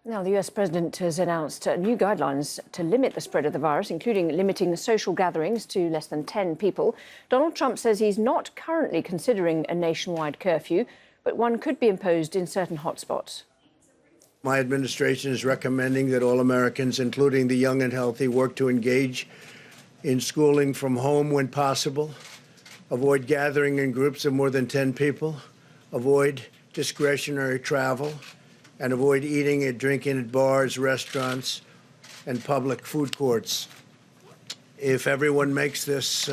Now, the US president has announced new guidelines to limit the spread of the virus, including limiting social gatherings to less than 10 people. Donald Trump says he's not currently considering a nationwide curfew, but one could be imposed in certain hotspots. My administration is recommending that all Americans, including the young and healthy, work to engage in schooling from home when possible, avoid gathering in groups of more than 10 people, avoid discretionary travel, and avoid eating and drinking at bars, restaurants, and public food courts. If everyone makes this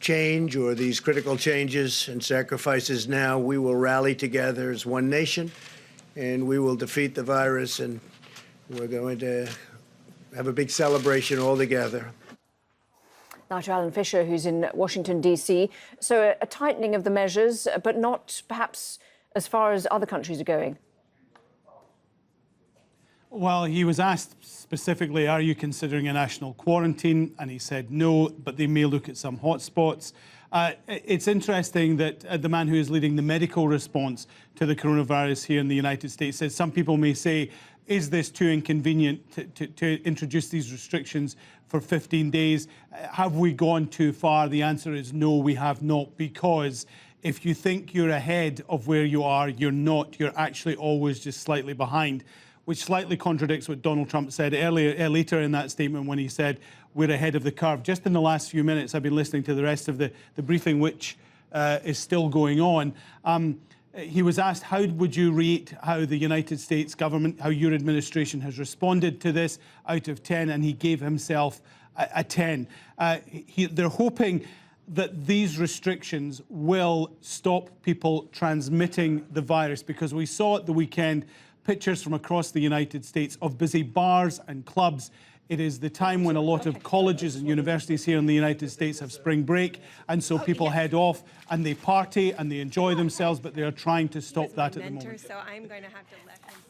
change or these critical changes and sacrifices now, we will rally together as one nation, and we will defeat the virus, and we're going to have a big celebration all together. Now to Alan Fisher, who's in Washington, D.C. So a tightening of the measures, but not perhaps as far as other countries are going. Well, he was asked specifically, are you considering a national quarantine? And he said no, but they may look at some hotspots. It's interesting that the man who is leading the medical response to the coronavirus here in the United States says some people may say, is this too inconvenient to introduce these restrictions for 15 days? Have we gone too far? The answer is no, we have not, because if you think you're ahead of where you are, you're not. You're actually always just slightly behind, which slightly contradicts what Donald Trump said later in that statement when he said we're ahead of the curve. Just in the last few minutes, I've been listening to the rest of the briefing, which is still going on. He was asked, how would you rate how the United States government, how your administration has responded to this out of 10, and he gave himself a 10. They're hoping that these restrictions will stop people transmitting the virus, because we saw at the weekend pictures from across the United States of busy bars and clubs. It is the time when a lot of colleges and universities here in the United States have spring break, and so people head off and they party and they enjoy themselves, but they are trying to stop that at the moment. So I'm going to have to let him speak.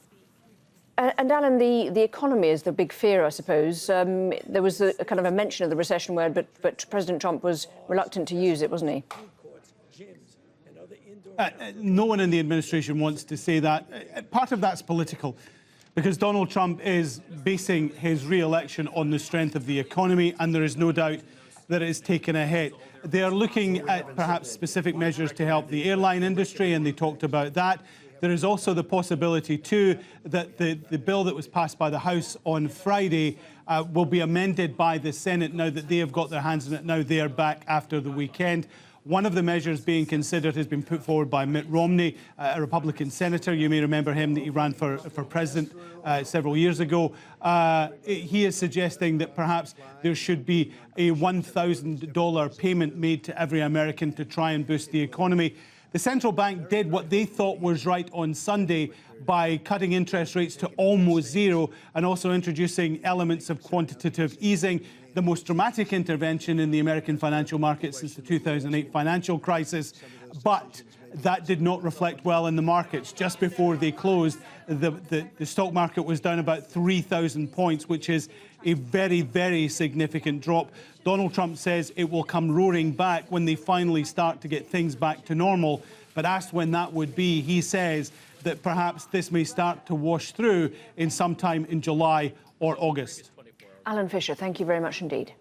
And Alan, the economy is the big fear, I suppose. There was a kind of a mention of the recession word, but President Trump was reluctant to use it, wasn't he? No one in the administration wants to say that. Part of that's political, because Donald Trump is basing his re-election on the strength of the economy, and there is no doubt that it has taken a hit. They are looking at perhaps specific measures to help the airline industry, and they talked about that. There is also the possibility, too, that the bill that was passed by the House on Friday will be amended by the Senate now that they have got their hands on it. Now they are back after the weekend. One of the measures being considered has been put forward by Mitt Romney, a Republican senator. You may remember him, that he ran for president several years ago. He is suggesting that perhaps there should be a $1,000 payment made to every American to try and boost the economy. The central bank did what they thought was right on Sunday by cutting interest rates to almost zero and also introducing elements of quantitative easing, the most dramatic intervention in the American financial market since the 2008 financial crisis. But that did not reflect well in the markets. Just before they closed, the stock market was down about 3,000 points, which is a very, very significant drop. Donald Trump says it will come roaring back when they finally start to get things back to normal. But asked when that would be, he says that perhaps this may start to wash through in sometime in July or August. Alan Fisher, thank you very much indeed.